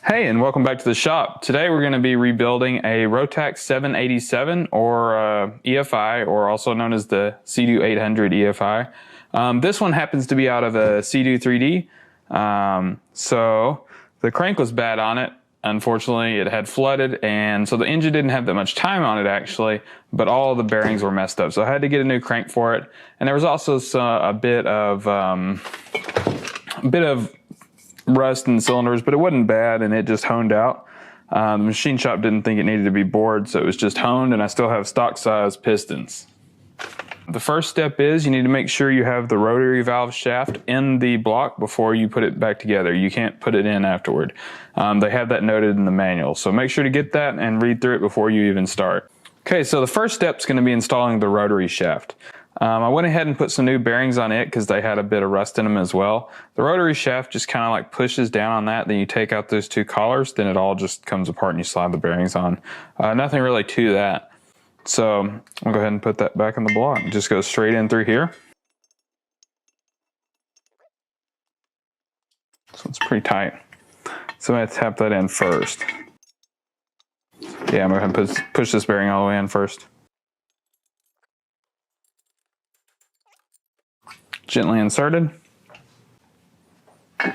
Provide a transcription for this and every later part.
Hey, and welcome back to the shop. Today we're going to be rebuilding a Rotax 787 or EFI, or also known as the Sea-Doo 800 EFI. This one happens to be out of a Sea-Doo 3D. So the crank was bad on it. Unfortunately, it had flooded, and so the engine didn't have that much time on it actually, but all the bearings were messed up. So I had to get a new crank for it. And there was also a bit of rust in the cylinders, but it wasn't bad, and it just honed out. The machine shop didn't think it needed to be bored, so it was just honed, and I still have stock size pistons. The first step is you need to make sure you have the rotary valve shaft in the block before you put it back together. You can't put it in afterward. They have that noted in the manual, so make sure to get that and read through it before you even start. Okay, so the first step is going to be installing the rotary shaft. I went ahead and put some new bearings on it because they had a bit of rust in them as well. The rotary shaft just kind of like pushes down on that, then you take out those two collars, then it all just comes apart and you slide the bearings on. Nothing really to that. So I'll go ahead and put that back in the block. It just goes straight in through here. So it's pretty tight. So I'm going to tap that in first. Yeah, I'm going to go ahead and push this bearing all the way in first. Gently inserted. Okay.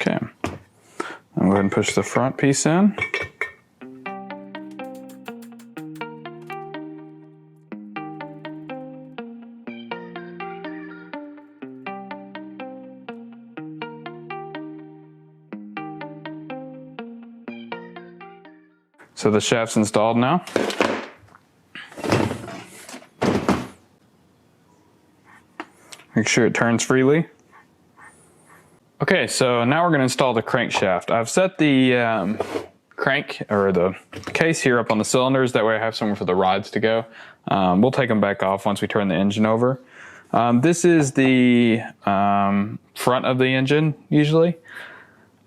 I'm going to go ahead and push the front piece in. So the shaft's installed now. Make sure it turns freely. Okay, so now we're going to install the crankshaft. I've set the crank or the case here up on the cylinders. That way I have somewhere for the rods to go. We'll take them back off once we turn the engine over. This is the front of the engine usually.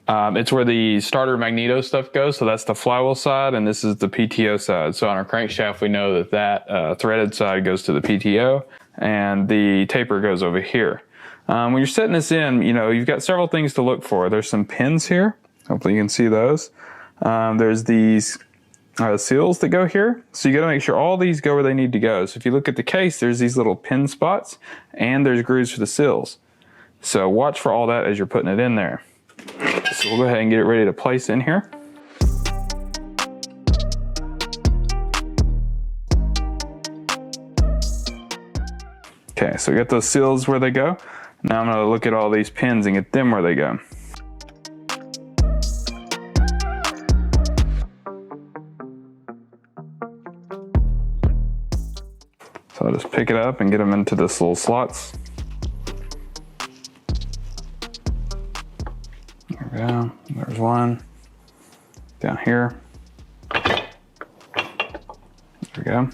It's where the starter magneto stuff goes, so that's the flywheel side, and this is the PTO side. So on our crankshaft, we know that threaded side goes to the PTO, and the taper goes over here. When you're setting this in, you've got several things to look for. There's some pins here. Hopefully you can see those. There's these seals that go here. So you got to make sure all these go where they need to go. So if you look at the case, there's these little pin spots, and there's grooves for the seals. So watch for all that as you're putting it in there. So we'll go ahead and get it ready to place in here. Okay, so we got those seals where they go. Now I'm going to look at all these pins and get them where they go. So I'll just pick it up and get them into this little slots. There we go. There's one. Down here. There we go.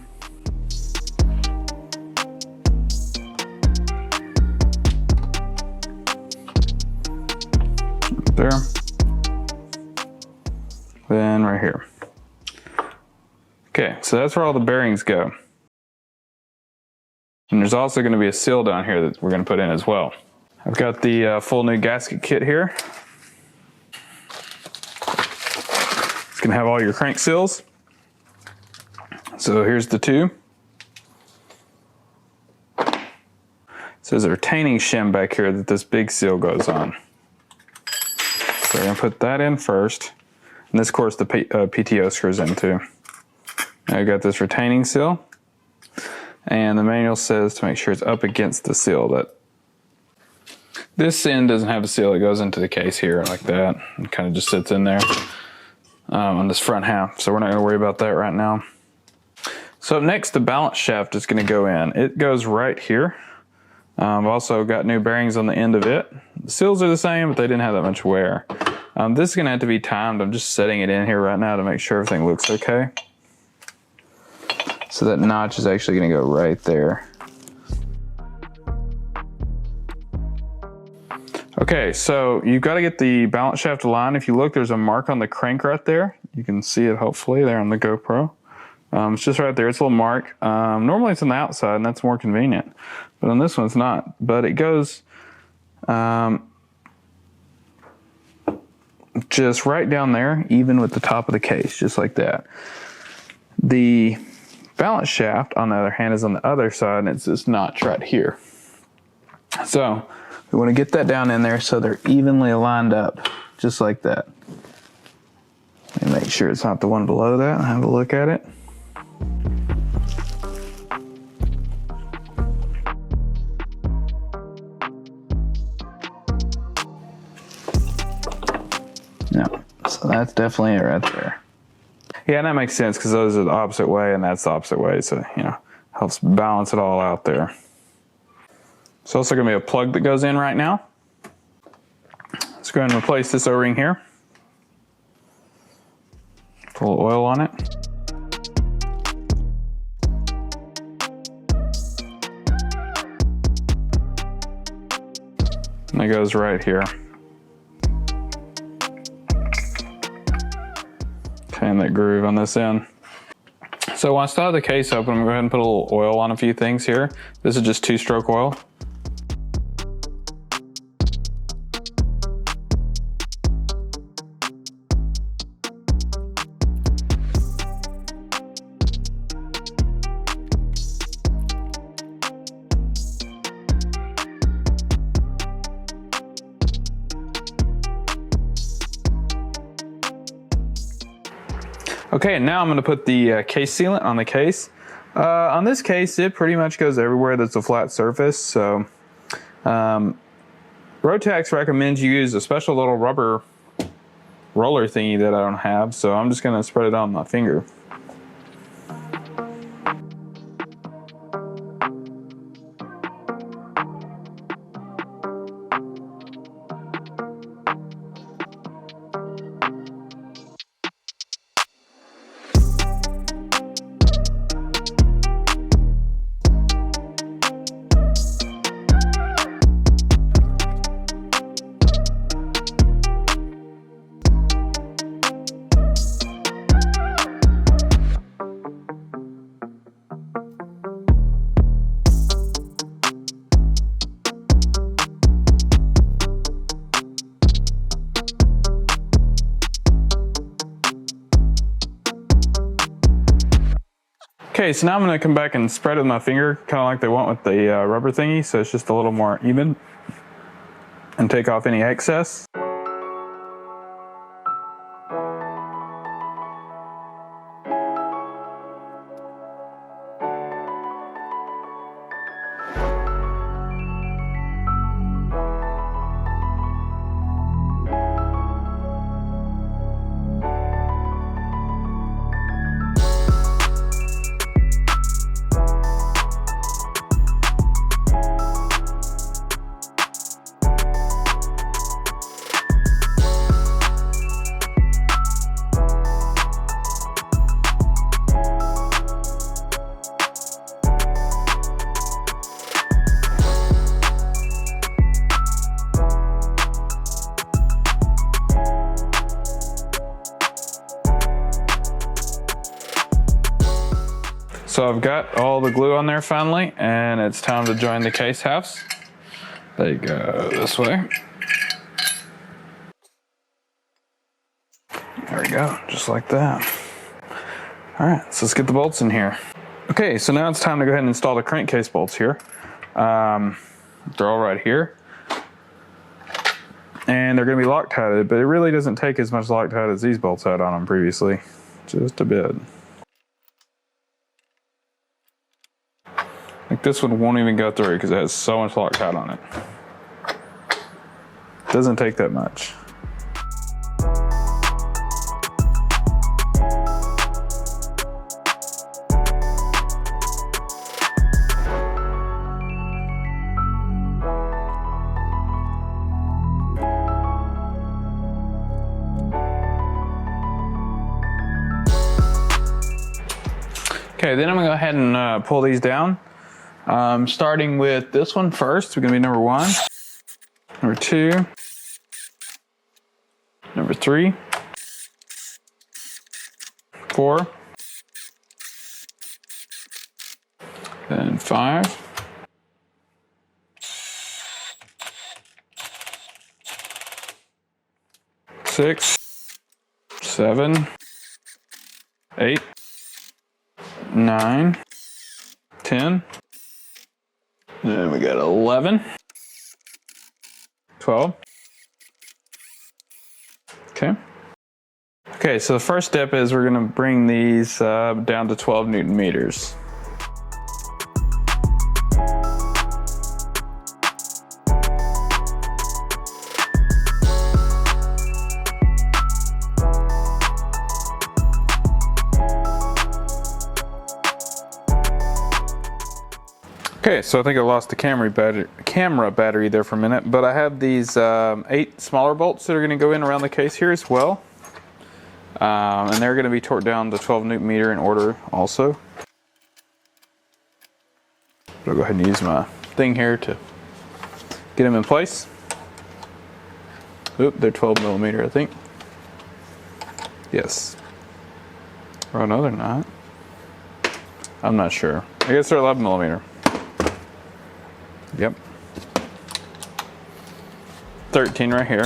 There. Then right here. Okay, so that's where all the bearings go. And there's also going to be a seal down here that we're going to put in as well. I've got the full new gasket kit here. It's going to have all your crank seals. So here's the two. So there's a retaining shim back here that this big seal goes on. So we're going to put that in first. And this, of course, the PTO screws into. Now I've got this retaining seal. And the manual says to make sure it's up against the seal. That this end doesn't have a seal. It goes into the case here like that. It kind of just sits in there on this front half. So we're not going to worry about that right now. So up next, the balance shaft is going to go in. It goes right here. I've also got new bearings on the end of it. The seals are the same, but they didn't have that much wear. This is going to have to be timed. I'm just setting it in here right now to make sure everything looks okay. So that notch is actually going to go right there. Okay, so you've got to get the balance shaft aligned. If you look, there's a mark on the crank right there. You can see it hopefully there on the GoPro. It's just right there. It's a little mark. Normally it's on the outside, and that's more convenient. But on this one, it's not. But it goes just right down there, even with the top of the case, just like that. The balance shaft, on the other hand, is on the other side, and it's this notch right here. So we want to get that down in there so they're evenly lined up, just like that. And make sure it's not the one below that, and have a look at it. No, so that's definitely it right there. Yeah, and that makes sense because those are the opposite way and that's the opposite way, so you know, helps balance it all out there. So also going to be a plug that goes in right now. Let's go ahead and replace this O-ring here. Put a little oil on it. And it goes right here. Okay, and that groove on this end. So once I still have the case open, I'm going to go ahead and put a little oil on a few things here. This is just 2-stroke oil. Okay, and now I'm going to put the case sealant on the case. On this case, it pretty much goes everywhere that's a flat surface. So Rotax recommends you use a special little rubber roller thingy that I don't have. So I'm just going to spread it on my finger. Okay, so now I'm going to come back and spread it with my finger, kind of like they want with the rubber thingy, so it's just a little more even, and take off any excess. So I've got all the glue on there finally, and it's time to join the case halves. They go this way. There we go, just like that. All right, so let's get the bolts in here. Okay, so now it's time to go ahead and install the crankcase bolts here. They're all right here. And they're gonna be Loctited, but it really doesn't take as much Loctite as these bolts had on them previously. Just a bit. Like this one won't even go through because it has so much Loctite on it. Doesn't take that much. Okay, then I'm gonna go ahead and pull these down. Starting with this one first, we're gonna be number 1, number 2, number 3, 4, then 5, 6, 6, 7, 8, 9, 10. Then we got 11, 12. Okay. Okay, so the first step is we're going to bring these down to 12 Newton meters. Okay, so I think I lost the camera battery there for a minute, but I have these 8 smaller bolts that are going to go in around the case here as well. And they're going to be torqued down to 12 Newton meter in order also. I'll go ahead and use my thing here to get them in place. Oop, they're 12 millimeter, I think. Yes. Oh no, they're not. I'm not sure. I guess they're 11 millimeter. Yep. 13 right here.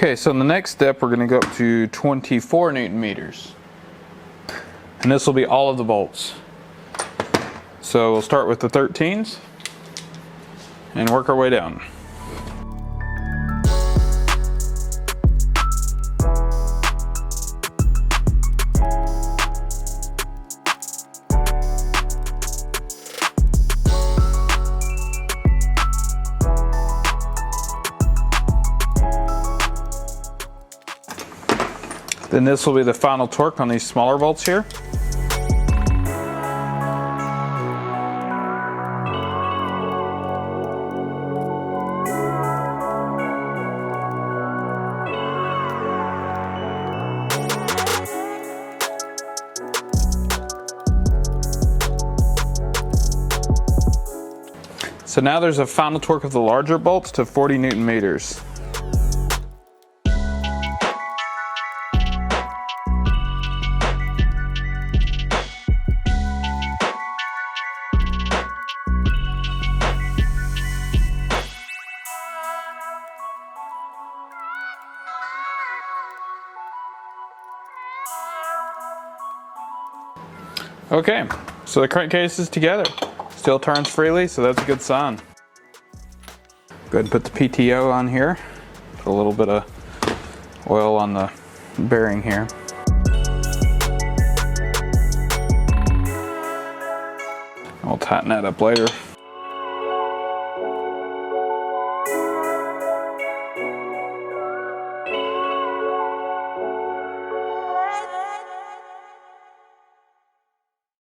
Okay, so in the next step, we're going to go up to 24 Newton meters. And this will be all of the bolts. So we'll start with the 13s and work our way down. Then this will be the final torque on these smaller bolts here. So now there's a final torque of the larger bolts to 40 Newton meters. Okay, so the crankcase is together. Still turns freely, so that's a good sign. Go ahead and put the PTO on here. Put a little bit of oil on the bearing here. I'll tighten that up later.